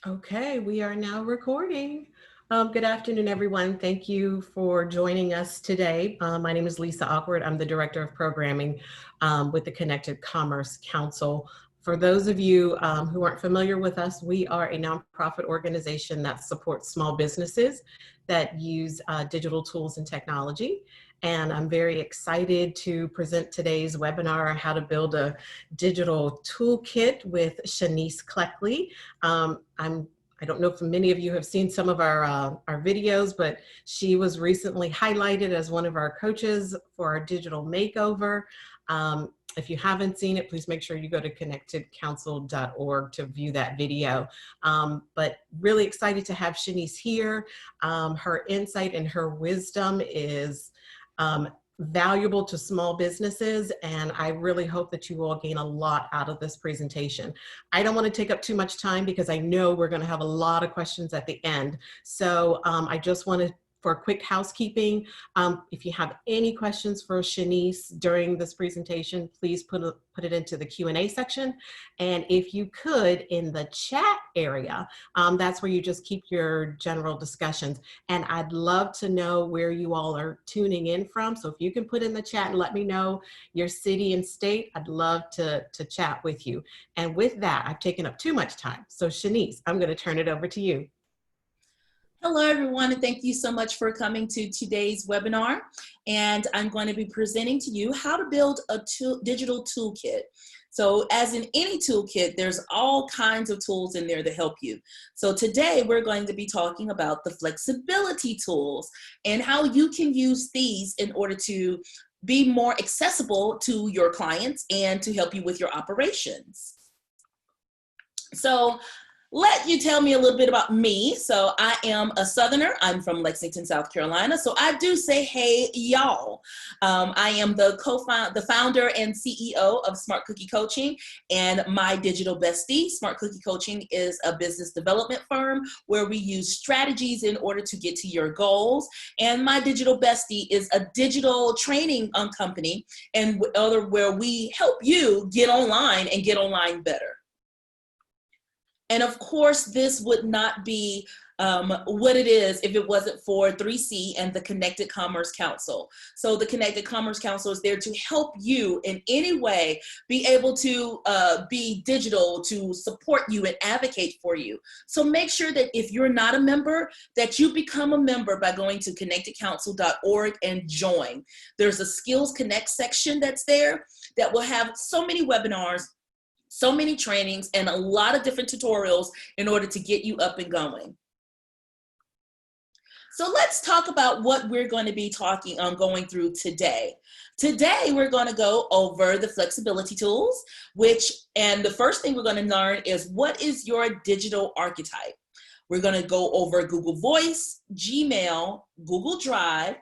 Okay, we are now recording. Good afternoon, everyone. Thank you for joining us today. My name is Lisa Awkward. I'm the Director of Programming with the Connected Commerce Council. For those of you who aren't familiar with us, we are a nonprofit organization that supports small businesses that use digital tools and technology. And I'm very excited to present today's webinar, How to Build a Digital Toolkit with Shanice Cleckley. I don't know if many of you have seen some of our videos, but she was recently highlighted as one of our coaches for our digital makeover. If you haven't seen it, please make sure you go to connectedcouncil.org to view that video. But really excited to have Shanice here. Her insight and her wisdom is valuable to small businesses, and I really hope that you all gain a lot out of this presentation. I don't want to take up too much time because I know we're going to have a lot of questions at the end. So I just wanted for a quick housekeeping. If you have any questions for Shanice during this presentation, please put it into the Q&A section. And if you could, in the chat area, that's where you just keep your general discussions. And I'd love to know where you all are tuning in from. So if you can put in the chat and let me know your city and state, I'd love to chat with you. And with that, I've taken up too much time. So Shanice, I'm going to turn it over to you. Hello, everyone, and thank you so much for coming to today's webinar. And I'm going to be presenting to you how to build a digital toolkit. So as in any toolkit, there's all kinds of tools in there to help you. So today we're going to be talking about the flexibility tools and how you can use these in order to be more accessible to your clients and to help you with your operations. So let you tell me a little bit about me. So I am a Southerner. I'm from Lexington, South Carolina. So I do say, hey, y'all. I am the founder and CEO of Smart Cookie Coaching, and my digital bestie. Smart Cookie Coaching is a business development firm where we use strategies in order to get to your goals. And my digital bestie is a digital training company and where we help you get online and get online better. And of course, this would not be what it is if it wasn't for 3C and the Connected Commerce Council. So the Connected Commerce Council is there to help you in any way be able to be digital, to support you and advocate for you. So make sure that if you're not a member, that you become a member by going to connectedcouncil.org and join. There's a Skills Connect section that's there that will have so many webinars, so many trainings, and a lot of different tutorials in order to get you up and going. So let's talk about what we're going to be going through today. Today, we're going to go over the flexibility tools, and the first thing we're going to learn is what is your digital archetype. We're going to go over Google Voice, Gmail, Google Drive,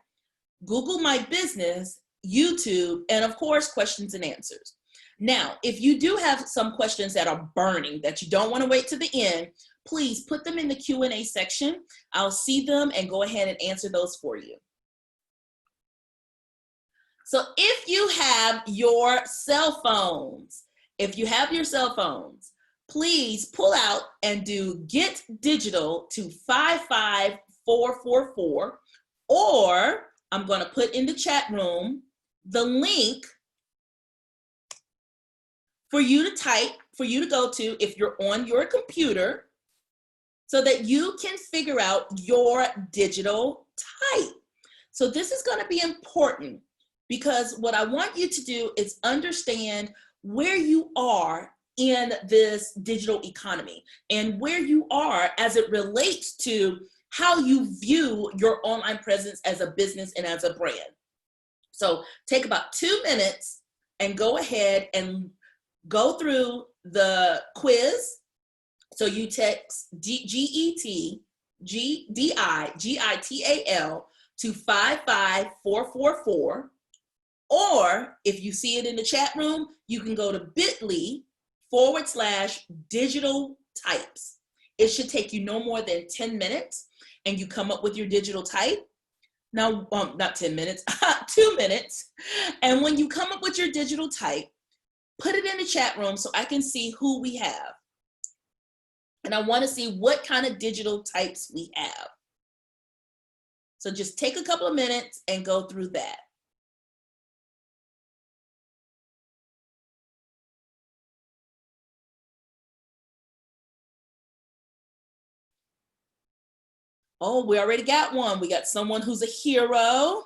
Google My Business, YouTube, and of course, questions and answers. Now, if you do have some questions that are burning that you don't want to wait to the end, please put them in the Q&A section. I'll see them and go ahead and answer those for you. So if you have your cell phones, please pull out and do Get Digital to 55444, or I'm going to put in the chat room the link for you to go to if you're on your computer so that you can figure out your digital type. So this is going to be important because what I want you to do is understand where you are in this digital economy and where you are as it relates to how you view your online presence as a business and as a brand. So take about 2 minutes and go ahead and go through the quiz. So you text GETGIGITAL to 55444, or if you see it in the chat room, you can go to bit.ly/digital types. It should take you no more than 10 minutes and you come up with your digital type. Now, not 10 minutes, 2 minutes. And when you come up with your digital type, put it in the chat room so I can see who we have. And I want to see what kind of digital types we have. So just take a couple of minutes and go through that. Oh, we already got one. We got someone who's a hero.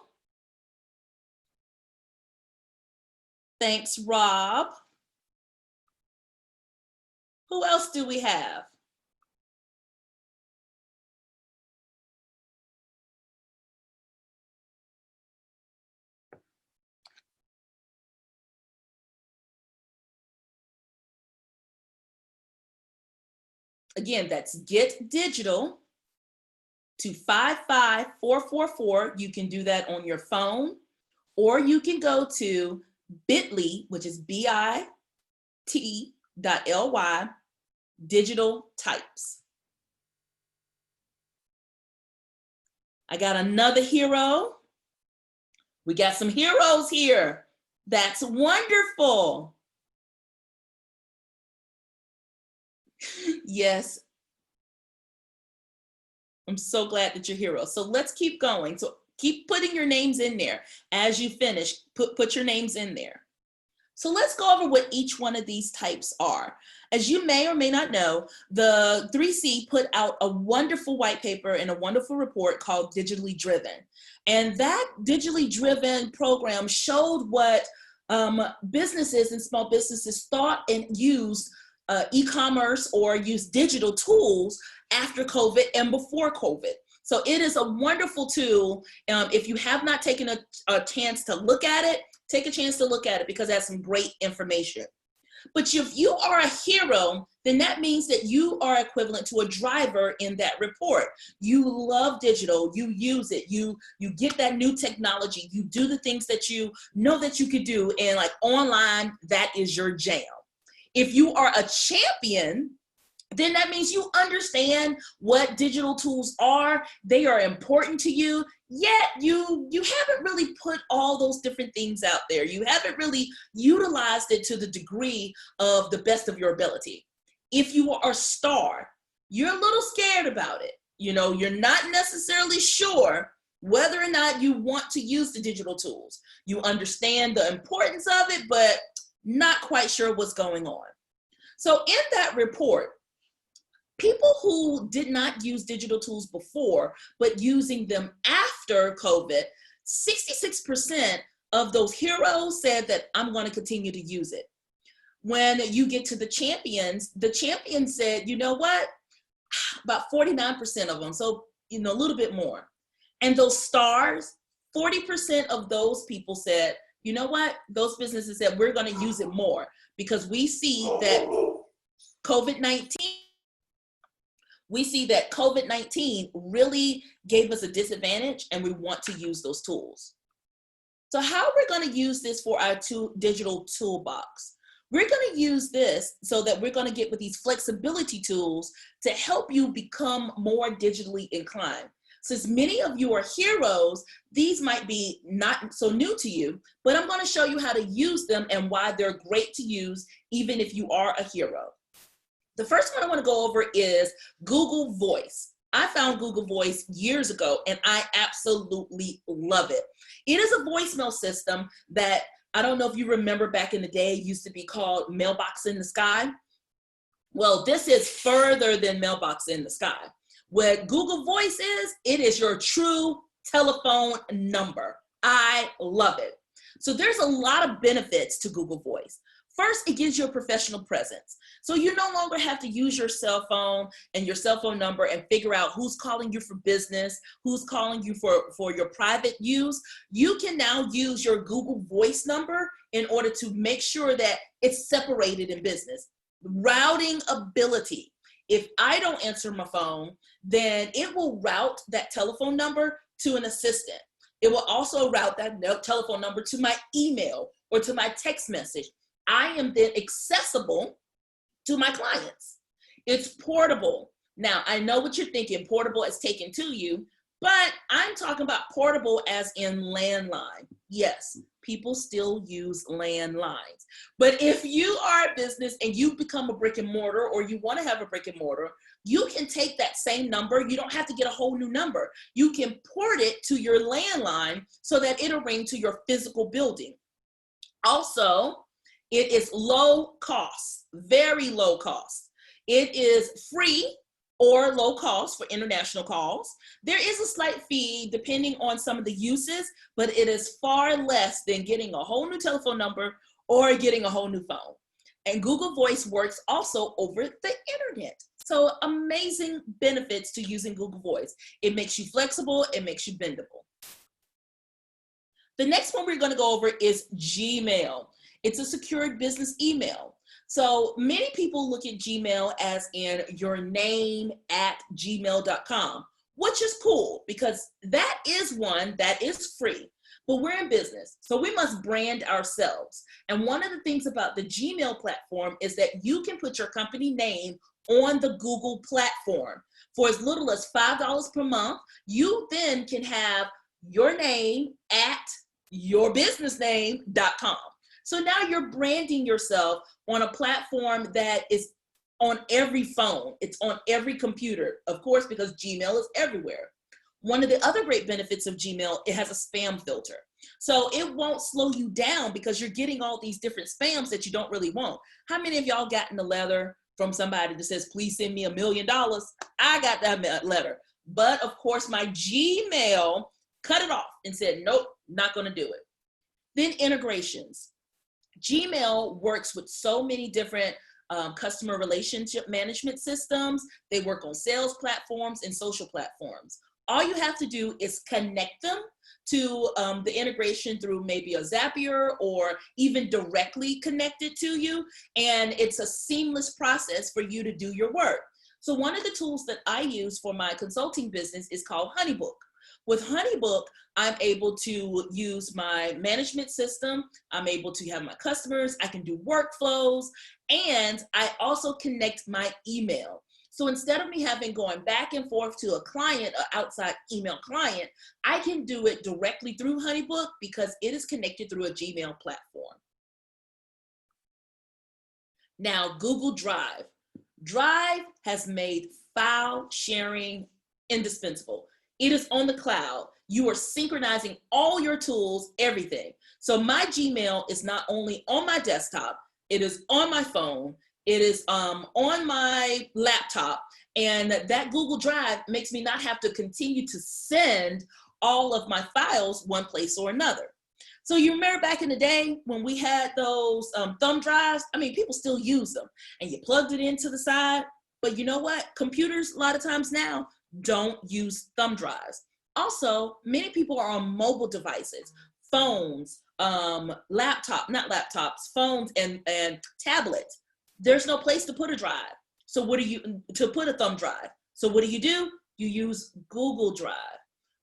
Thanks, Rob. Who else do we have? Again, that's get digital to 55444. You can do that on your phone, or you can go to bit.ly, which is bit.ly, digital types. I got another hero. We got some heroes here. That's wonderful. Yes. I'm so glad that you're heroes. So let's keep going. So keep putting your names in there. As you finish, put your names in there. So let's go over what each one of these types are. As you may or may not know, the 3C put out a wonderful white paper and a wonderful report called Digitally Driven. And that digitally driven program showed what businesses and small businesses thought and used e-commerce or used digital tools after COVID and before COVID. So it is a wonderful tool. If you have not taken a chance to look at it, take a chance to look at it because it has some great information. But if you are a hero, then that means that you are equivalent to a driver in that report. You love digital, you use it, you get that new technology, you do the things that you know that you could do, and like online, that is your jam. If you are a champion, then that means you understand what digital tools are. They are important to you, yet you haven't really put all those different things out there. You haven't really utilized it to the degree of the best of your ability. If you are a star, you're a little scared about it. You know, you're not necessarily sure whether or not you want to use the digital tools. You understand the importance of it, but not quite sure what's going on. So in that report, people who did not use digital tools before, but using them after COVID, 66% of those heroes said that I'm going to continue to use it. When you get to the champions said, you know what? About 49% of them, so a little bit more. And those stars, 40% of those people said, you know what? Those businesses said, we're going to use it more because we see that COVID-19 really gave us a disadvantage and we want to use those tools. So how are we going to use this for our digital toolbox? We're going to use this so that we're going to get with these flexibility tools to help you become more digitally inclined. Since many of you are heroes, these might be not so new to you, but I'm going to show you how to use them and why they're great to use even if you are a hero. The first one I want to go over is Google Voice. I found Google Voice years ago and I absolutely love it. It is a voicemail system that I don't know if you remember back in the day, it used to be called Mailbox in the Sky. Well, this is further than Mailbox in the Sky. What Google Voice is, it is your true telephone number. I love it. So there's a lot of benefits to Google Voice. First, it gives you a professional presence. So you no longer have to use your cell phone and your cell phone number and figure out who's calling you for business, who's calling you for your private use. You can now use your Google Voice number in order to make sure that it's separated in business. Routing ability. If I don't answer my phone, then it will route that telephone number to an assistant. It will also route that telephone number to my email or to my text message. I am then accessible to my clients. It's portable. Now, I know what you're thinking, portable is taken to you, but I'm talking about portable as in landline. Yes, people still use landlines. But if you are a business and you become a brick and mortar, or you want to have a brick and mortar, you can take that same number. You don't have to get a whole new number. You can port it to your landline so that it'll ring to your physical building. Also, it is low cost, very low cost. It is free or low cost for international calls. There is a slight fee depending on some of the uses, but it is far less than getting a whole new telephone number or getting a whole new phone. And Google Voice works also over the internet. So amazing benefits to using Google Voice. It makes you flexible, it makes you bendable. The next one we're going to go over is Gmail. It's a secured business email. So many people look at Gmail as in your name at gmail.com, which is cool because that is one that is free. But we're in business, so we must brand ourselves. And one of the things about the Gmail platform is that you can put your company name on the Google platform. For as little as $5 per month, you then can have your name at yourbusinessname.com. So now you're branding yourself on a platform that is on every phone. It's on every computer, of course, because Gmail is everywhere. One of the other great benefits of Gmail, it has a spam filter. So it won't slow you down because you're getting all these different spams that you don't really want. How many of y'all gotten a letter from somebody that says, please send me $1 million? I got that letter. But of course, my Gmail cut it off and said, nope, not going to do it. Then integrations. Gmail works with so many different customer relationship management systems. They work on sales platforms and social platforms. All you have to do is connect them to the integration through maybe a Zapier or even directly connected to you. And it's a seamless process for you to do your work. So one of the tools that I use for my consulting business is called HoneyBook. With HoneyBook, I'm able to use my management system. I'm able to have my customers. I can do workflows, and I also connect my email. So instead of me having going back and forth to a client, an outside email client, I can do it directly through HoneyBook because it is connected through a Gmail platform. Now, Google Drive. Drive has made file sharing indispensable. It is on the cloud. You are synchronizing all your tools, everything. So my Gmail is not only on my desktop, it is on my phone, it is on my laptop, and that Google Drive makes me not have to continue to send all of my files one place or another. So you remember back in the day when we had those thumb drives? I mean, people still use them, and you plugged it into the side, but you know what? Computers, a lot of times now, don't use thumb drives. Also, many people are on mobile devices, phones, not laptops, phones and tablets. There's no place to put a drive. So to put a thumb drive. So what do? You use Google Drive.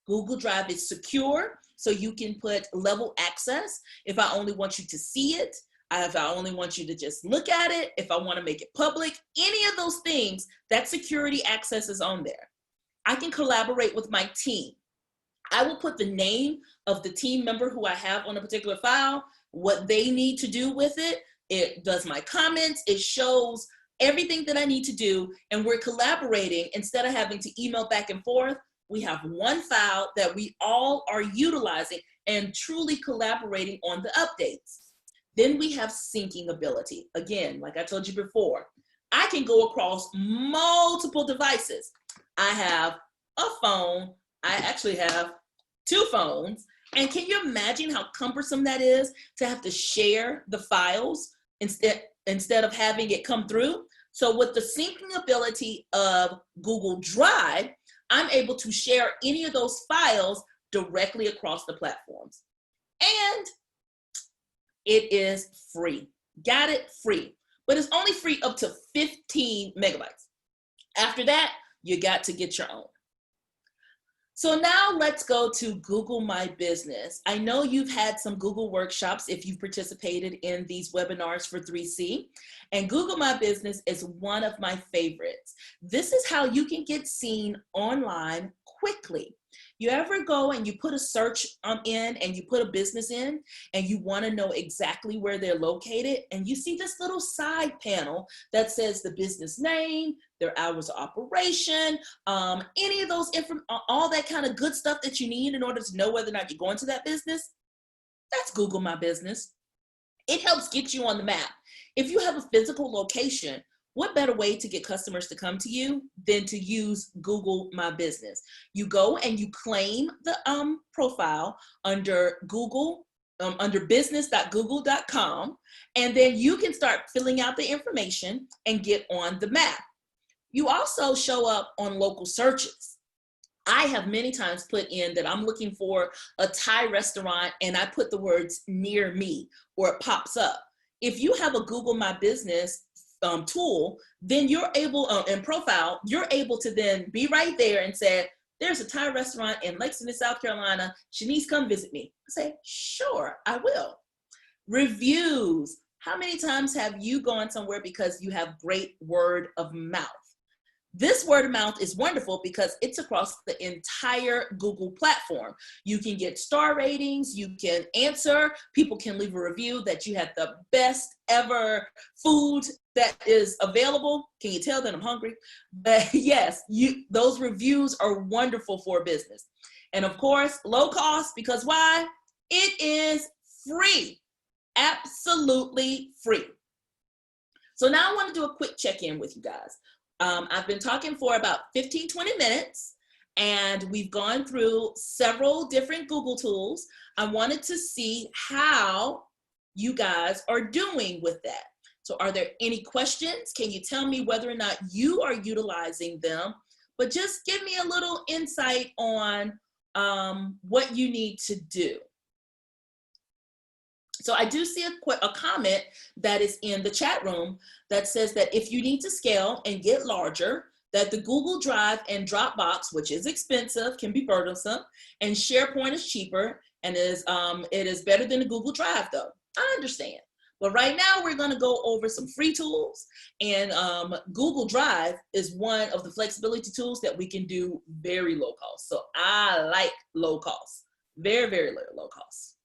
Google Drive is secure, so you can put level access. If I only want you to see it, if I only want you to just look at it, if I want to make it public, any of those things, that security access is on there. I can collaborate with my team. I will put the name of the team member who I have on a particular file, what they need to do with it. It does my comments. It shows everything that I need to do. And we're collaborating. Instead of having to email back and forth, we have one file that we all are utilizing and truly collaborating on the updates. Then we have syncing ability. Again, like I told you before, I can go across multiple devices. I have a phone. I actually have 2 phones. And can you imagine how cumbersome that is to have to share the files instead of having it come through? So with the syncing ability of Google Drive, I'm able to share any of those files directly across the platforms. And it is free. Got it? Free. But it's only free up to 15 megabytes. After that, you got to get your own. So now let's go to Google My Business. I know you've had some Google workshops if you've participated in these webinars for 3C, and Google My Business is one of my favorites. This is how you can get seen online quickly. You ever go and you put a search in and you put a business in and you want to know exactly where they're located, and you see this little side panel that says the business name, their hours of operation, any of those all that kind of good stuff that you need in order to know whether or not you're going to that business? That's Google My Business. It helps get you on the map. If you have a physical location, what better way to get customers to come to you than to use Google My Business? You go and you claim the profile under Google, under business.google.com, and then you can start filling out the information and get on the map. You also show up on local searches. I have many times put in that I'm looking for a Thai restaurant, and I put the words near me, or it pops up. If you have a Google My Business tool, then you're able, and profile, you're able to then be right there and say, there's a Thai restaurant in Lexington, South Carolina. Shanice, come visit me. I say, sure, I will. Reviews. How many times have you gone somewhere because you have great word of mouth? This word of mouth is wonderful because it's across the entire Google platform. You can get star ratings, you can answer, people can leave a review that you had the best ever food that is available. Can you tell that I'm hungry? But yes, those reviews are wonderful for business. And of course, low cost, because why? It is free, absolutely free. So now I want to do a quick check-in with you guys. I've been talking for about 15, 20 minutes, and we've gone through several different Google tools. I wanted to see how you guys are doing with that. So are there any questions? Can you tell me whether or not you are utilizing them? But just give me a little insight on what you need to do. So I do see a comment that is in the chat room that says that if you need to scale and get larger, that the Google Drive and Dropbox, which is expensive, can be burdensome, and SharePoint is cheaper, and it is better than the Google Drive though. I understand. But right now we're gonna go over some free tools, and Google Drive is one of the flexibility tools that we can do very low cost. So I like low cost, very, very low cost.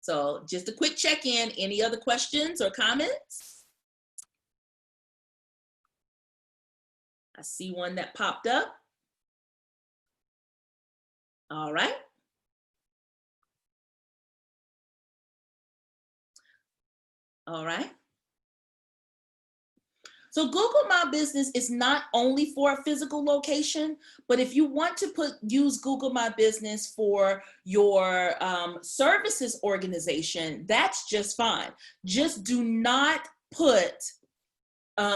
So just a quick check-in. Any other questions or comments? I see one that popped up. All right. All right. So Google My Business is not only for a physical location, but if you want to use Google My Business for your services organization, that's just fine. Just do not put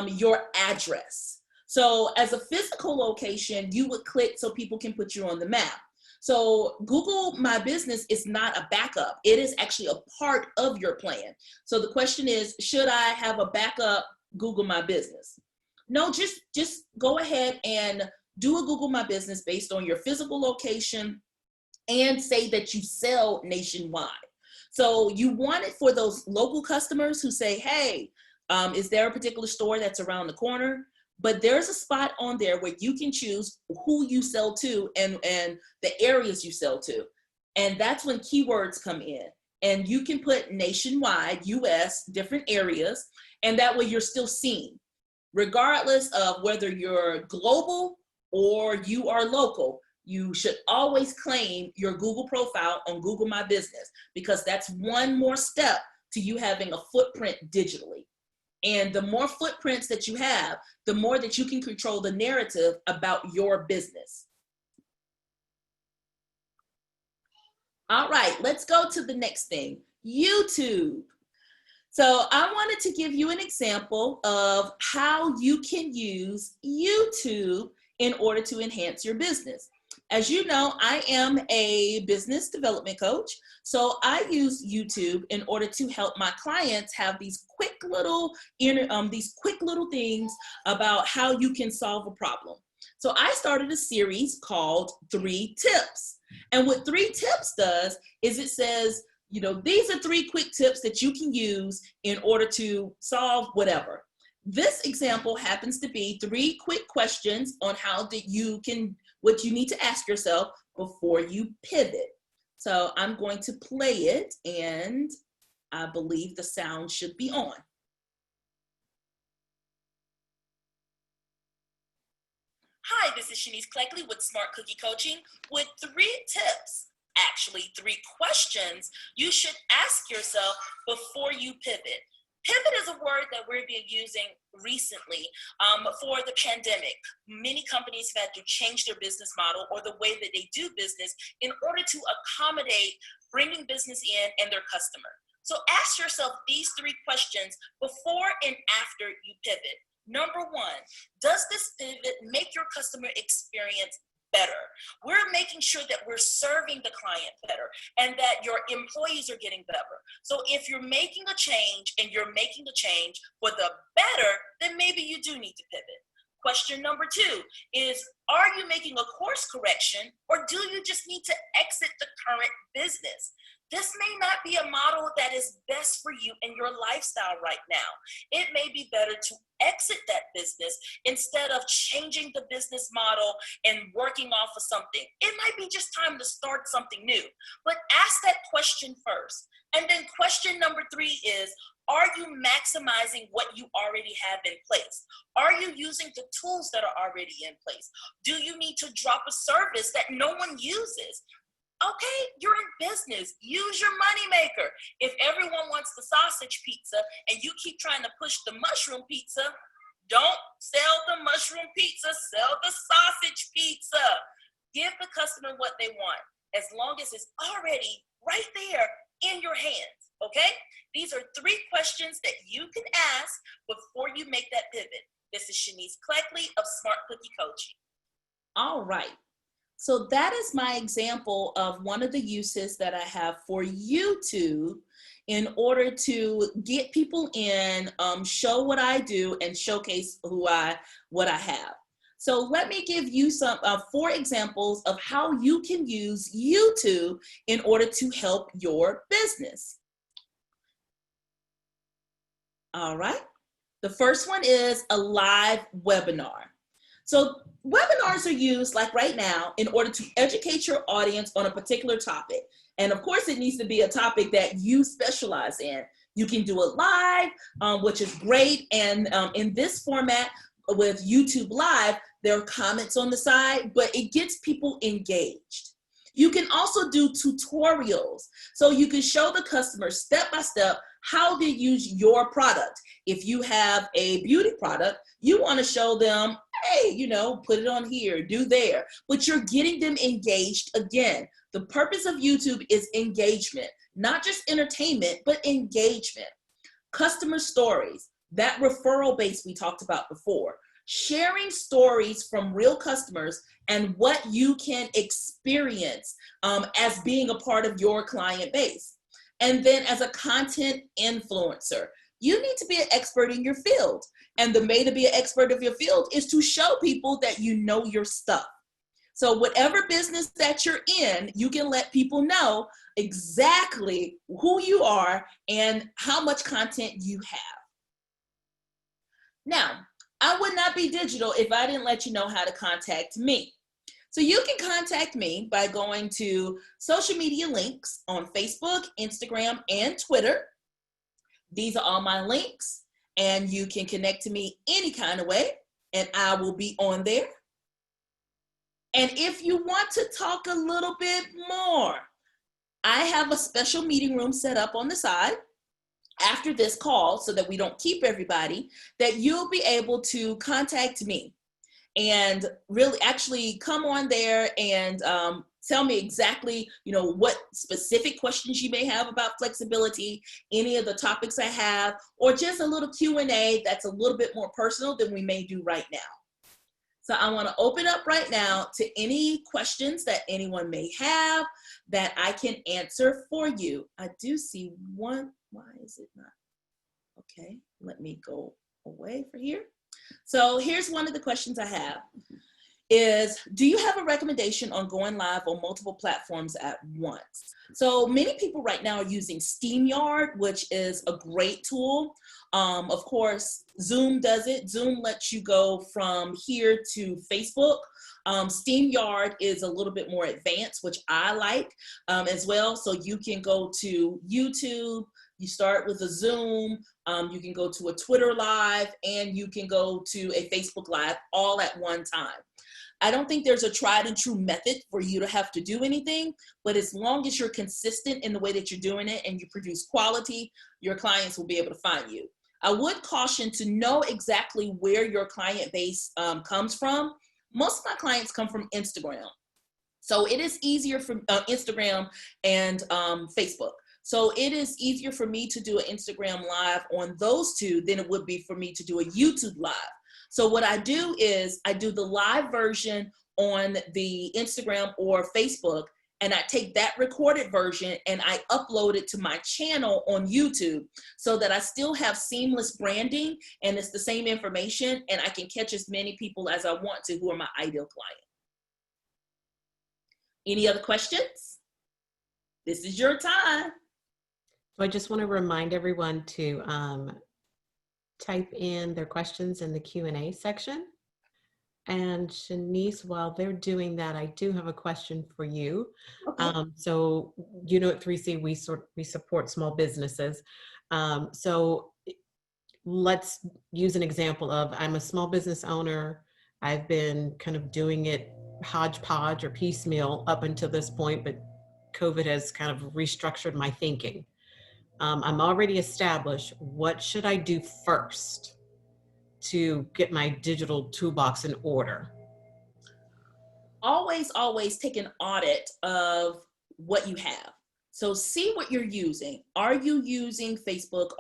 your address. So as a physical location, you would click so people can put you on the map. So Google My Business is not a backup. It is actually a part of your plan. So the question is, should I have a backup Google My Business? No, just go ahead and do a Google My Business based on your physical location and say that you sell nationwide. So you want it for those local customers who say, hey, is there a particular store that's around the corner? But there's a spot on there where you can choose who you sell to and the areas you sell to. And that's when keywords come in. And you can put nationwide, US, different areas, and that way you're still seen, regardless of whether you're global or you are local. You should always claim your Google profile on Google My Business, because that's one more step to you having a footprint digitally. And the more footprints that you have, the more that you can control the narrative about your business. All right, let's go to the next thing, YouTube. So I wanted to give you an example of how you can use YouTube in order to enhance your business. As you know, I am a business development coach. So I use YouTube in order to help my clients have these quick little things about how you can solve a problem. So I started a series called 3 Tips. And what 3 Tips does is it says, you know, these are 3 quick tips that you can use in order to solve whatever. This example happens to be 3 quick questions on how that you can, what you need to ask yourself before you pivot. So I'm going to play it, and I believe the sound should be on. Hi, this is Shanice Cleckley with Smart Cookie Coaching with 3 tips, actually 3 questions you should ask yourself before you pivot. Pivot is a word that we've been using recently for the pandemic. Many companies have had to change their business model or the way that they do business in order to accommodate bringing business in and their customer. So ask yourself these 3 questions before and after you pivot. Number 1, does this pivot make your customer experience better? We're making sure that we're serving the client better and that your employees are getting better. So if you're making a change and you're making the change for the better, then maybe you do need to pivot. Question number 2 is, are you making a course correction, or do you just need to exit the current business? This may not be a model that is best for you and your lifestyle right now. It may be better to exit that business instead of changing the business model and working off of something. It might be just time to start something new, but ask that question first. And then question number 3 is, are you maximizing what you already have in place? Are you using the tools that are already in place? Do you need to drop a service that no one uses? Okay, you're in business. Use your moneymaker. If everyone wants the sausage pizza and you keep trying to push the mushroom pizza, don't sell the mushroom pizza, sell the sausage pizza. Give the customer what they want, as long as it's already right there in your hands, okay? These are 3 questions that you can ask before you make that pivot. This is Shanice Cleckley of Smart Cookie Coaching. All right. So that is my example of one of the uses that I have for YouTube in order to get people in, show what I do, and showcase what I have. So let me give you some 4 examples of how you can use YouTube in order to help your business. All right. The first one is a live webinar. So webinars are used, like right now, in order to educate your audience on a particular topic. And of course, it needs to be a topic that you specialize in. You can do it live, which is great. And in this format with YouTube Live, there are comments on the side, but it gets people engaged. You can also do tutorials. So you can show the customer step by step how to use your product. If you have a beauty product, you want to show them, hey, put it on here, do there. But you're getting them engaged again. The purpose of YouTube is engagement, not just entertainment, but engagement. Customer stories, that referral base we talked about before. Sharing stories from real customers and what you can experience as being a part of your client base. And then as a content influencer, you need to be an expert in your field. And the way to be an expert of your field is to show people that you know your stuff. So whatever business that you're in, you can let people know exactly who you are and how much content you have. Now, I would not be digital if I didn't let you know how to contact me. So you can contact me by going to social media links on Facebook, Instagram, and Twitter. These are all my links, and you can connect to me any kind of way, and I will be on there. And if you want to talk a little bit more, I have a special meeting room set up on the side after this call, so that we don't keep everybody, that you'll be able to contact me and really actually come on there and tell me exactly, what specific questions you may have about flexibility, any of the topics I have, or just a little Q&A that's a little bit more personal than we may do right now. So I want to open up right now to any questions that anyone may have that I can answer for you. I do see one. Why is it not? Okay, let me go away for here. So here's one of the questions I have. is, do you have a recommendation on going live on multiple platforms at once? So many people right now are using StreamYard, which is a great tool. Of course, Zoom does it. Zoom lets you go from here to Facebook. StreamYard is a little bit more advanced, which I like as well. So you can go to YouTube, you start with a Zoom, you can go to a Twitter Live, and you can go to a Facebook Live all at one time. I don't think there's a tried and true method for you to have to do anything, but as long as you're consistent in the way that you're doing it and you produce quality, your clients will be able to find you. I would caution to know exactly where your client base comes from. Most of my clients come from Instagram. So it is easier for Instagram and Facebook. So it is easier for me to do an Instagram live on those two than it would be for me to do a YouTube live. So what I do is I do the live version on the Instagram or Facebook, and I take that recorded version and I upload it to my channel on YouTube so that I still have seamless branding and it's the same information, and I can catch as many people as I want to who are my ideal client. Any other questions? This is your time. So I just want to remind everyone to type in their questions in the Q&A section. And Shanice, while they're doing that, I do have a question for you. Okay. So, you know, at 3C, we support small businesses. So let's use an example of, I'm a small business owner. I've been kind of doing it hodgepodge or piecemeal up until this point, but COVID has kind of restructured my thinking. I'm already established. What should I do first to get my digital toolbox in order? Always take an audit of what you have. So see what you're using. Are you using Facebook?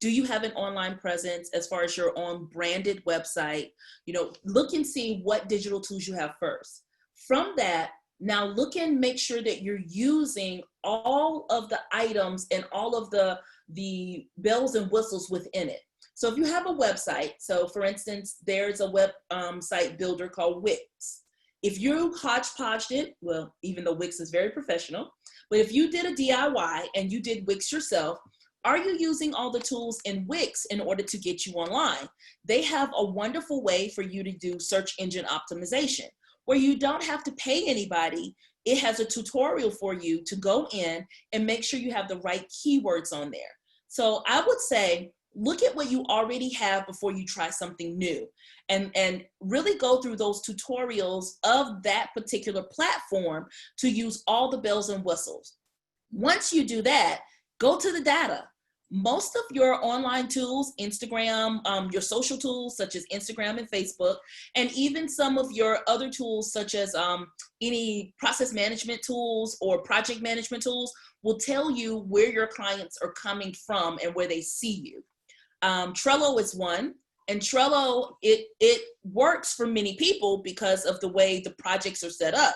Do you have an online presence as far as your own branded website? You know, look and see what digital tools you have first. From that, now look and make sure that you're using all of the items and all of the bells and whistles within it. So if you have a website, so for instance, there's a web site builder called Wix. If you hodgepodged it, well, even though Wix is very professional, but if you did a DIY and you did Wix yourself, are you using all the tools in Wix in order to get you online? They have a wonderful way for you to do search engine optimization, where you don't have to pay anybody. It has a tutorial for you to go in and make sure you have the right keywords on there. So I would say, look at what you already have before you try something new, and really go through those tutorials of that particular platform to use all the bells and whistles. Once you do that, go to the data. Most of your online tools, Instagram, your social tools such as Instagram and Facebook, and even some of your other tools such as any process management tools or project management tools will tell you where your clients are coming from and where they see you. Trello is one, and Trello, it works for many people because of the way the projects are set up.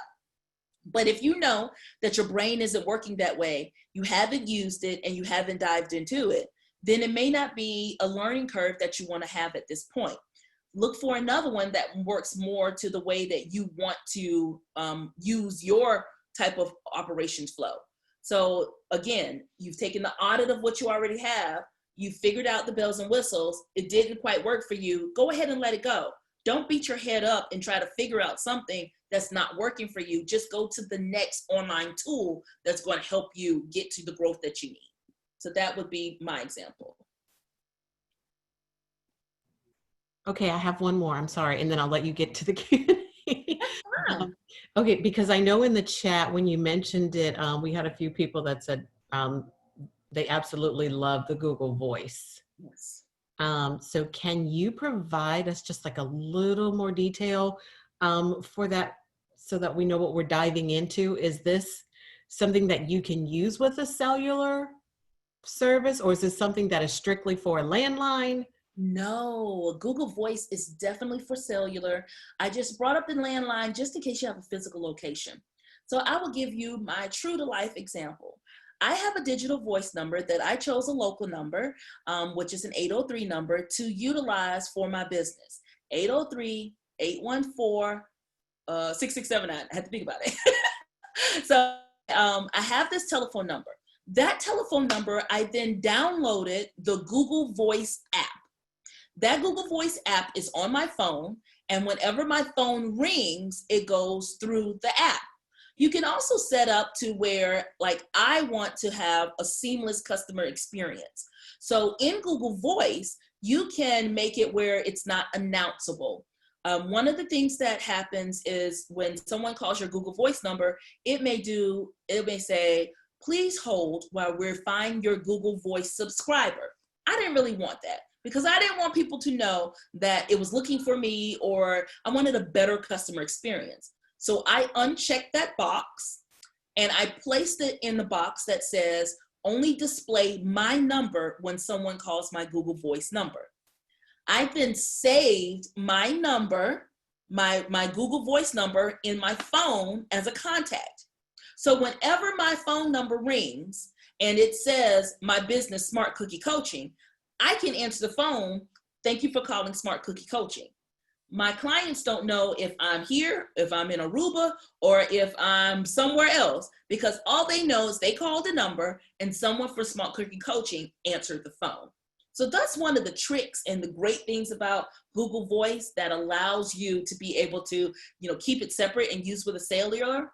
But if you know that your brain isn't working that way, you haven't used it and you haven't dived into it, then it may not be a learning curve that you want to have at this point. Look for another one that works more to the way that you want to use your type of operations flow. So again, you've taken the audit of what you already have. You figured out the bells and whistles. It didn't quite work for you. Go ahead and let it go. Don't beat your head up and try to figure out something that's not working for you. Just go to the next online tool that's going to help you get to the growth that you need. So that would be my example. Okay, I have one more. I'm sorry, and then I'll let you get to the Q&A. Okay, because I know in the chat when you mentioned it, we had a few people that said they absolutely love the Google Voice. Yes. So can you provide us just like a little more detail for that so that we know what we're diving into? Is this something that you can use with a cellular service, or is this something that is strictly for a landline? No, Google Voice is definitely for cellular. I just brought up the landline just in case you have a physical location. So I will give you my true to life example. I have a digital voice number that I chose a local number, which is an 803 number to utilize for my business. 803 814 6679. I had to think about it. So I have this telephone number. That telephone number, I then downloaded the Google Voice app. That Google Voice app is on my phone, and whenever my phone rings, it goes through the app. You can also set up to where, like, I want to have a seamless customer experience. So in Google Voice, you can make it where it's not announceable. One of the things that happens is when someone calls your Google Voice number, it may say, please hold while we find your Google Voice subscriber. I didn't really want that because I didn't want people to know that it was looking for me, or I wanted a better customer experience. So I unchecked that box and I placed it in the box that says, only display my number when someone calls my Google Voice number. I then saved my number, my Google Voice number in my phone as a contact. So whenever my phone number rings and it says my business, Smart Cookie Coaching, I can answer the phone, thank you for calling Smart Cookie Coaching. My clients don't know if I'm here, if I'm in Aruba, or if I'm somewhere else, because all they know is they called a number and someone for Smart Cookie Coaching answered the phone. So that's one of the tricks and the great things about Google Voice that allows you to be able to, keep it separate and use with a cellular.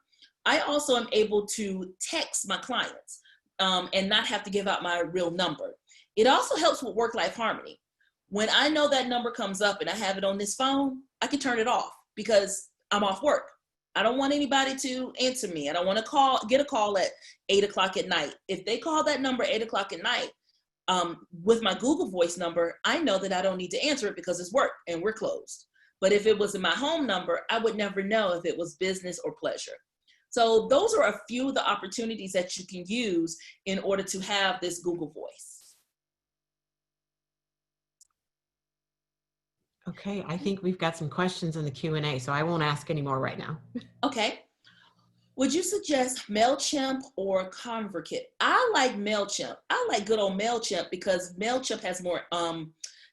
I also am able to text my clients and not have to give out my real number. It also helps with work-life harmony. When I know that number comes up and I have it on this phone, I can turn it off because I'm off work. I don't want anybody to answer me. I don't want to get a call at 8 o'clock at night. If they call that number 8 o'clock at night, with my Google Voice number, I know that I don't need to answer it because it's work and we're closed. But if it was in my home number, I would never know if it was business or pleasure. So those are a few of the opportunities that you can use in order to have this Google Voice. Okay, I think we've got some questions in the Q&A, so I won't ask any more right now. Okay. Would you suggest MailChimp or ConvertKit? I like MailChimp. I like good old MailChimp because MailChimp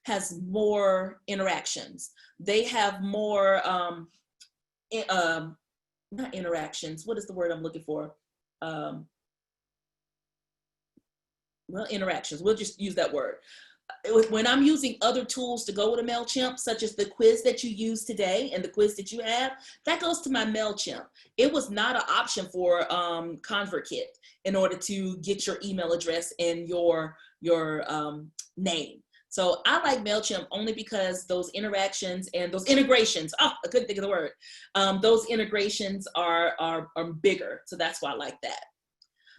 has more interactions. They have more, not interactions. What is the word I'm looking for? Interactions. We'll just use that word. When I'm using other tools to go with a MailChimp, such as the quiz that you use today and the quiz that you have, that goes to my MailChimp. It was not an option for ConvertKit in order to get your email address and your name. So I like MailChimp only because those interactions and those integrations, I couldn't think of the word, those integrations are bigger. So that's why I like that.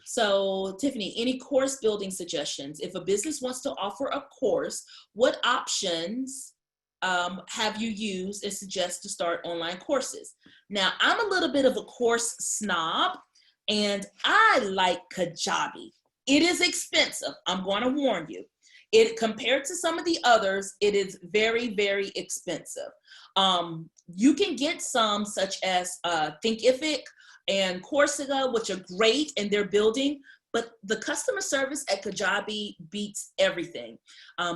So Tiffany, any course building suggestions? If a business wants to offer a course, what options have you used and suggest to start online courses? Now, I'm a little bit of a course snob and I like Kajabi. It is expensive. I'm going to warn you. Compared to some of the others, it is very, very expensive. You can get some such as Thinkific and Coursera, which are great and they're building, but the customer service at Kajabi beats everything.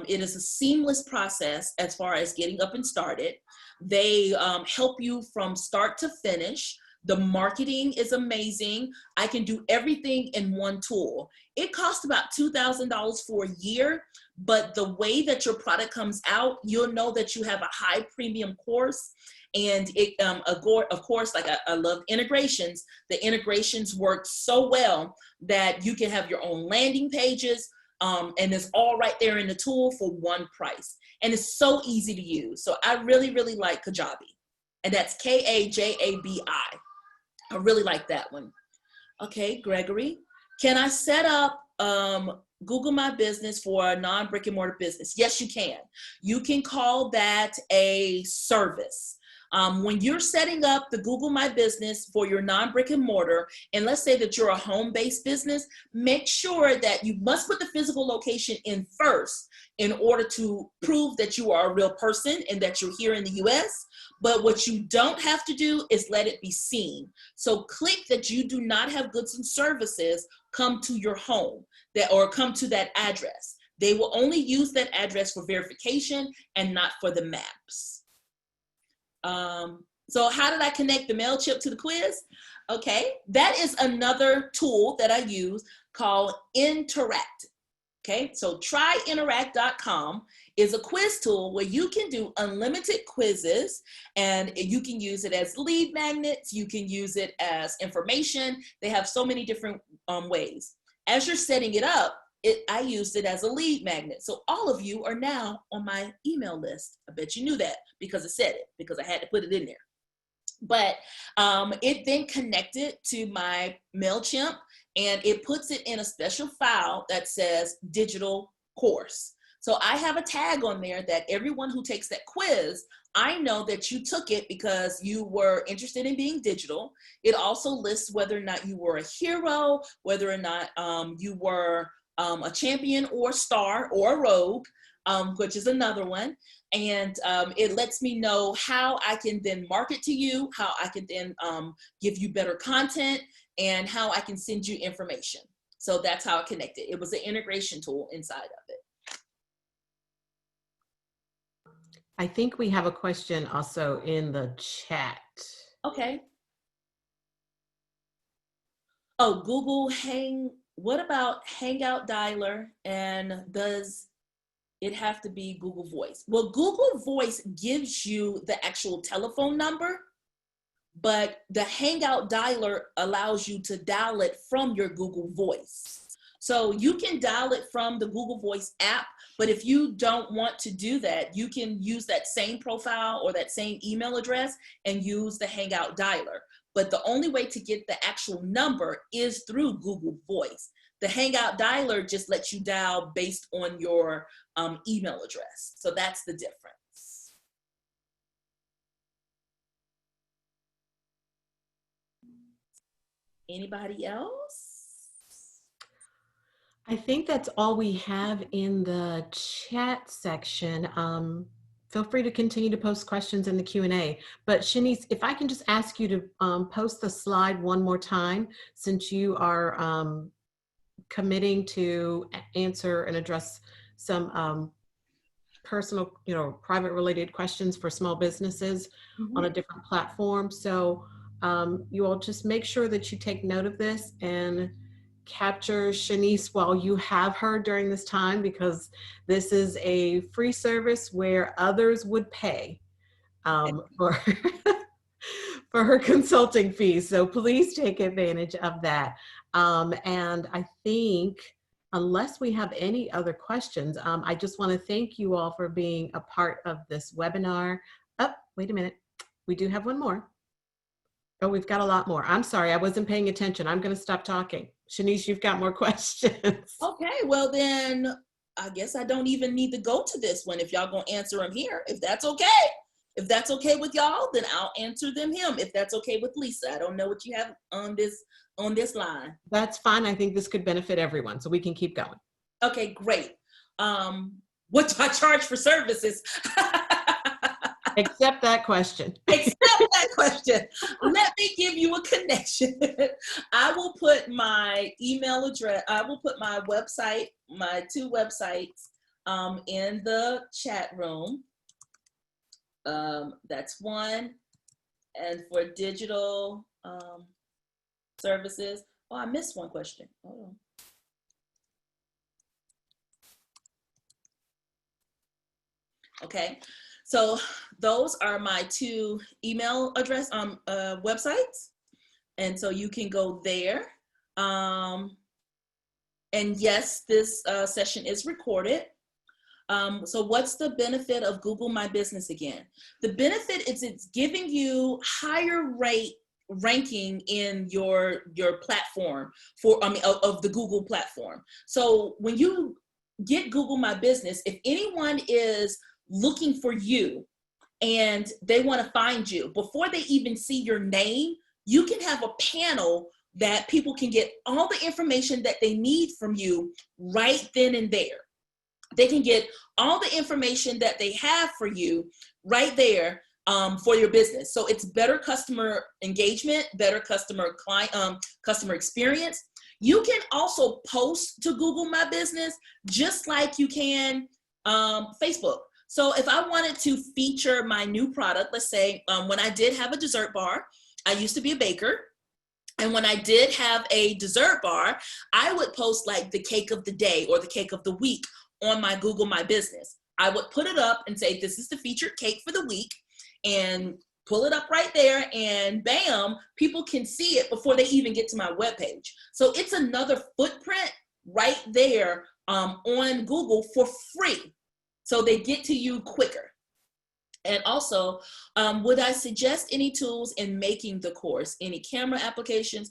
It is a seamless process as far as getting up and started. They help you from start to finish. The marketing is amazing. I can do everything in one tool. It costs about $2,000 for a year, but the way that your product comes out, you'll know that you have a high premium course. And it, of course, like I love integrations. The integrations work so well that you can have your own landing pages, and it's all right there in the tool for one price. And it's so easy to use. So I really, really like Kajabi. And that's Kajabi. I really like that one. Okay, Gregory, can I set up Google My Business for a non-brick and mortar business? Yes, you can. You can call that a service. When you're setting up the Google My Business for your non-brick and mortar, and let's say that you're a home-based business, make sure that you must put the physical location in first in order to prove that you are a real person and that you're here in the US. But what you don't have to do is let it be seen. So click that you do not have goods and services come to your home or come to that address. They will only use that address for verification and not for the maps. So how did I connect the MailChimp to the quiz? Okay, that is another tool that I use called Interact. Okay, so tryinteract.com is a quiz tool where you can do unlimited quizzes, and you can use it as lead magnets. You can use it as information. They have so many different ways. As you're setting it up, I used it as a lead magnet. So all of you are now on my email list. I bet you knew that because it said it, because I had to put it in there. But it then connected to my MailChimp, and it puts it in a special file that says digital course. So I have a tag on there that everyone who takes that quiz, I know that you took it because you were interested in being digital. It also lists whether or not you were a hero, whether or not you were a champion or star or a rogue, which is another one. And it lets me know how I can then market to you, how I can then give you better content, and how I can send you information. So that's how it connected. It was an integration tool inside of it. I think we have a question also in the chat. Okay. Oh, what about Hangout Dialer, and does it have to be Google Voice? Well, Google Voice gives you the actual telephone number, but the Hangout Dialer allows you to dial it from your Google Voice. So you can dial it from the Google Voice app, but if you don't want to do that, you can use that same profile or that same email address and use the Hangout Dialer. But the only way to get the actual number is through Google Voice. The Hangout Dialer just lets you dial based on your email address. So that's the difference. Anybody else? I think that's all we have in the chat section. Feel free to continue to post questions in the Q&A. But Shanice, if I can just ask you to post the slide one more time, since you are committing to answer and address some personal, private related questions for small businesses on a different platform. So you all just make sure that you take note of this and capture Shanice while you have her during this time, because this is a free service where others would pay for for her consulting fees. So please take advantage of that. And I think, unless we have any other questions, I just want to thank you all for being a part of this webinar. Oh, wait a minute. We do have one more. Oh, we've got a lot more. I'm sorry, I wasn't paying attention. I'm going to stop talking. Shanice, you've got more questions. Okay, well then, I guess I don't even need to go to this one if y'all gonna answer them here, if that's okay. If that's okay with y'all, then I'll answer them him. If that's okay with Lisa, I don't know what you have on this line. That's fine. I think this could benefit everyone, so we can keep going. Okay, great. What do I charge for services? Accept that question. Accept that question. Let me give you a connection. I will put my email address, I will put my website, my 2 websites in the chat room. That's one. And for digital services, oh, I missed one question. Hold on. Okay. So those are my 2 email address websites. And so you can go there. And yes, this session is recorded. So what's the benefit of Google My Business again? The benefit is it's giving you higher ranking in your platform of the Google platform. So when you get Google My Business, if anyone is looking for you and they want to find you, before they even see your name, you can have a panel that people can get all the information that they need from you right then and there. They can get all the information that they have for you right there for your business. So it's better customer engagement, better customer experience. You can also post to Google My Business just like you can Facebook. So if I wanted to feature my new product, let's say when I did have a dessert bar, I used to be a baker. And when I did have a dessert bar, I would post like the cake of the day or the cake of the week on my Google My Business. I would put it up and say, this is the featured cake for the week, and pull it up right there, and bam, people can see it before they even get to my webpage. So it's another footprint right there on Google for free. So they get to you quicker. And also, would I suggest any tools in making the course, any camera applications?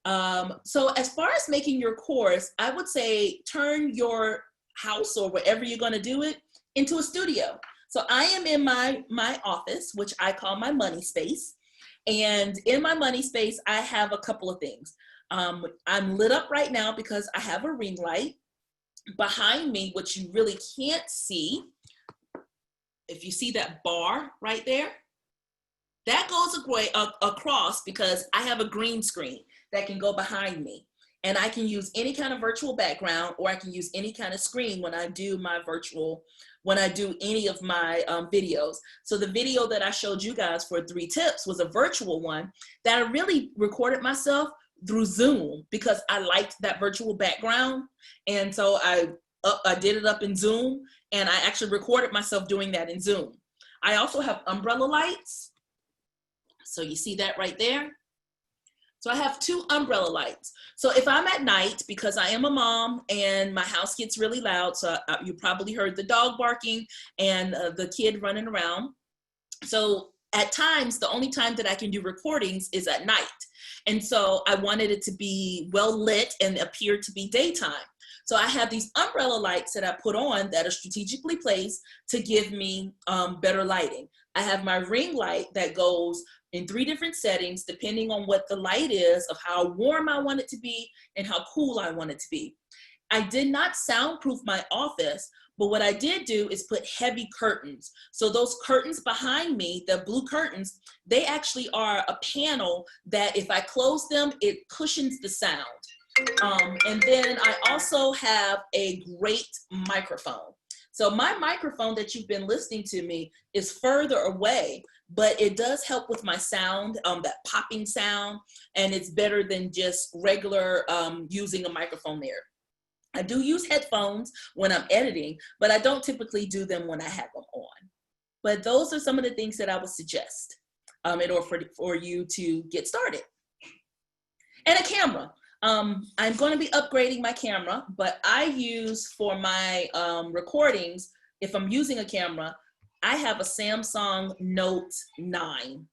So as far as making your course, I would say turn your house or wherever you're going to do it into a studio. So I am in my office, which I call my money space. And in my money space, I have a couple of things. I'm lit up right now because I have a ring light. Behind me, which you really can't see, if you see that bar right there, that goes across because I have a green screen that can go behind me. And I can use any kind of virtual background, or I can use any kind of screen when I do any of my videos. So the video that I showed you guys for 3 tips was a virtual one that I really recorded myself through Zoom because I liked that virtual background. And so I did it up in Zoom, and I actually recorded myself doing that in Zoom. I also have umbrella lights. So you see that right there. So I have 2 umbrella lights. So if I'm at night, because I am a mom and my house gets really loud, so you probably heard the dog barking and the kid running around. So at times, the only time that I can do recordings is at night. And so I wanted it to be well lit and appear to be daytime. So I have these umbrella lights that I put on that are strategically placed to give me better lighting. I have my ring light that goes in 3 different settings, depending on what the light is, of how warm I want it to be and how cool I want it to be. I did not soundproof my office, but what I did do is put heavy curtains. So those curtains behind me, the blue curtains, they actually are a panel that if I close them, it cushions the sound. And then I also have a great microphone. So my microphone that you've been listening to me is further away, but it does help with my sound, that popping sound, and it's better than just regular using a microphone there. I do use headphones when I'm editing, but I don't typically do them when I have them on. But those are some of the things that I would suggest in order for you to get started. And a camera. I'm going to be upgrading my camera, but I use for my recordings, if I'm using a camera, I have a Samsung Note 9.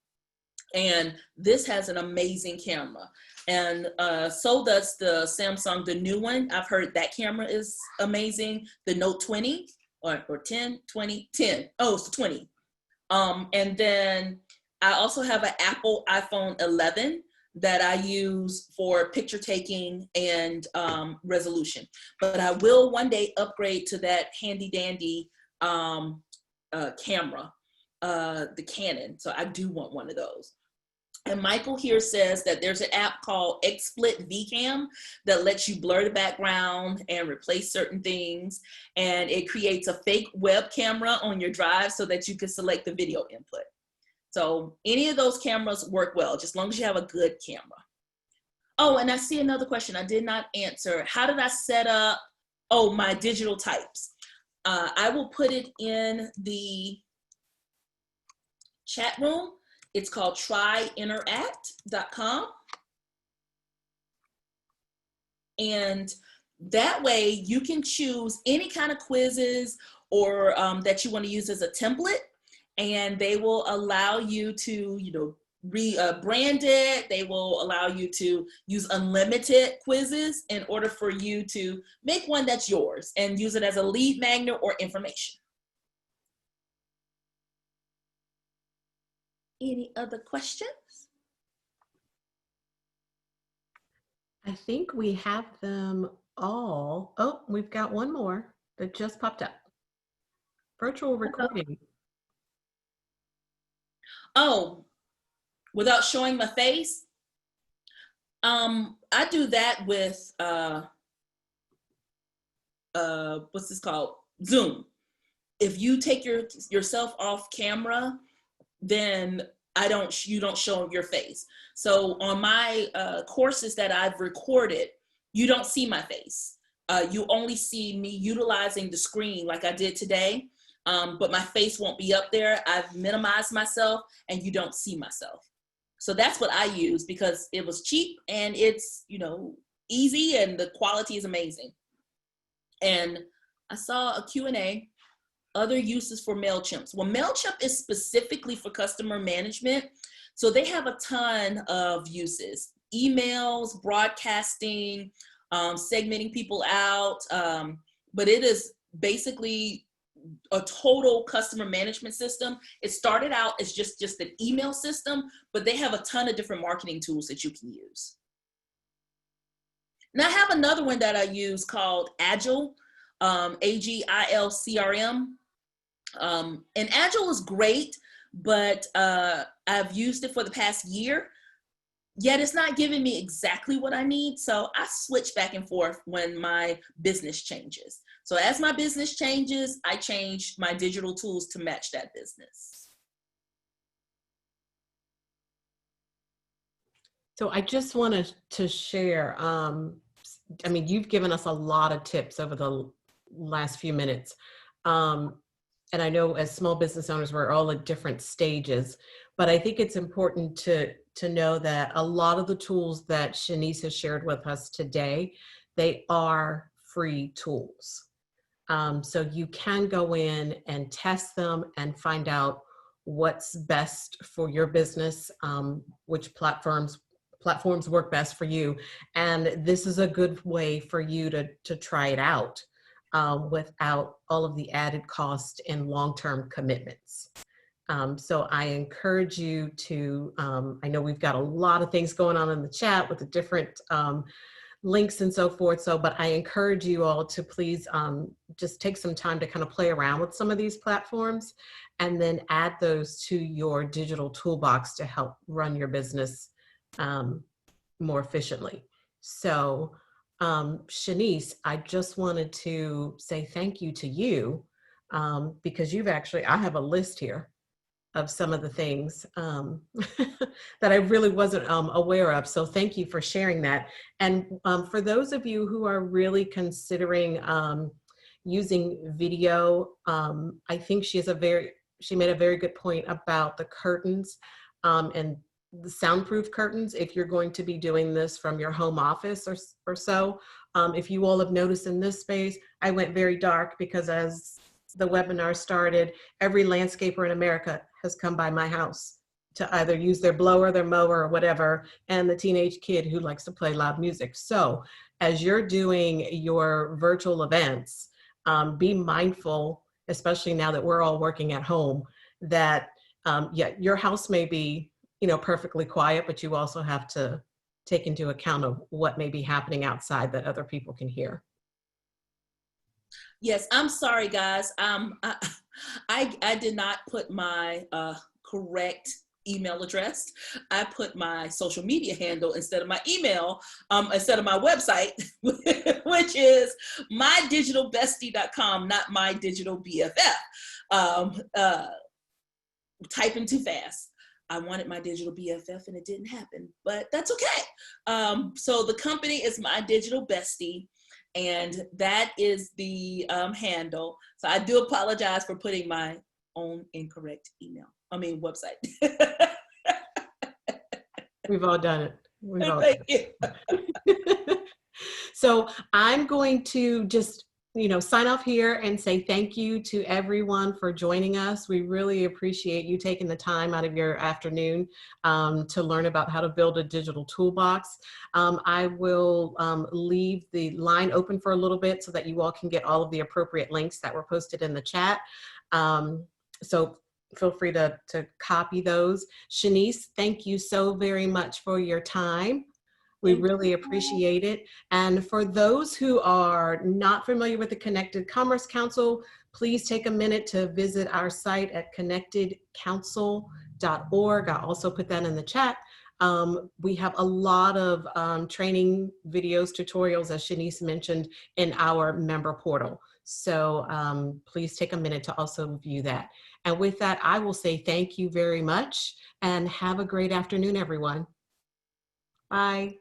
And this has an amazing camera. And so does the Samsung, the new one. I've heard that camera is amazing. The Note 20 or 10, 20, 10. Oh, it's 20. And then I also have an Apple iPhone 11 that I use for picture taking and resolution. But I will one day upgrade to that handy dandy camera, the Canon. So I do want one of those. And Michael here says that there's an app called XSplit VCam that lets you blur the background and replace certain things. And it creates a fake web camera on your drive so that you can select the video input. So any of those cameras work well, just as long as you have a good camera. Oh, and I see another question I did not answer. How did I set up, my digital types? I will put it in the chat room. It's called tryinteract.com. And that way you can choose any kind of quizzes or that you want to use as a template, and they will allow you to, brand it. They will allow you to use unlimited quizzes in order for you to make one that's yours and use it as a lead magnet or information. Any other questions? I think we have them all. Oh, we've got one more that just popped up. Virtual recording. Oh, without showing my face? I do that with, what's this called? Zoom. if you take yourself off camera, then you don't show your face. So on my courses that I've recorded, you don't see my face. You only see me utilizing the screen like I did today, but my face won't be up there. I've minimized myself and you don't see myself. So that's what I use because it was cheap and it's, you know, easy and the quality is amazing. And I saw a Q&A, other uses for MailChimp. Well, MailChimp is specifically for customer management. So they have a ton of uses, emails, broadcasting, segmenting people out. But it is basically a total customer management system. It started out as just an email system, but they have a ton of different marketing tools that you can use. Now I have another one that I use called Agile, Agile CRM. And Agile is great, but I've used it for the past year, yet it's not giving me exactly what I need. So I switch back and forth when my business changes. So as my business changes, I change my digital tools to match that business. So I just wanted to share, I mean, you've given us a lot of tips over the last few minutes. And I know as small business owners, we're all at different stages, but I think it's important to know that a lot of the tools that Shanice has shared with us today, they are free tools. So you can go in and test them and find out what's best for your business, which platforms work best for you. And this is a good way for you to try it out without all of the added cost and long-term commitments. So I encourage you to, I know we've got a lot of things going on in the chat with the different links and so forth. So, but I encourage you all to please just take some time to kind of play around with some of these platforms and then add those to your digital toolbox to help run your business more efficiently. So Shanice, I just wanted to say thank you to you because I have a list here of some of the things that I really wasn't aware of. So thank you for sharing that. And for those of you who are really considering using video, I think she made a very good point about the curtains and the soundproof curtains if you're going to be doing this from your home office or so. If you all have noticed in this space, I went very dark because as the webinar started, every landscaper in America has come by my house to either use their blower, their mower, or whatever, and the teenage kid who likes to play loud music. So as you're doing your virtual events, be mindful, especially now that we're all working at home, that your house may be perfectly quiet, but you also have to take into account of what may be happening outside that other people can hear. Yes, I'm sorry, guys. I did not put my correct email address. I put my social media handle instead of my email, instead of my website, which is mydigitalbestie.com, not mydigitalBFF. Typing too fast. I wanted my digital BFF and it didn't happen, but that's okay. So the company is My Digital Bestie, and that is the handle. So I do apologize for putting my own incorrect website. We've all done it. Thank you. So I'm going to just sign off here and say thank you to everyone for joining us. We really appreciate you taking the time out of your afternoon to learn about how to build a digital toolbox. I will leave the line open for a little bit so that you all can get all of the appropriate links that were posted in the chat. So feel free to copy those. Shanice, thank you so very much for your time. We really appreciate it. And for those who are not familiar with the Connected Commerce Council, please take a minute to visit our site at connectedcouncil.org. I'll also put that in the chat. We have a lot of training videos, tutorials, as Shanice mentioned, in our member portal. So please take a minute to also view that. And with that, I will say thank you very much and have a great afternoon, everyone. Bye.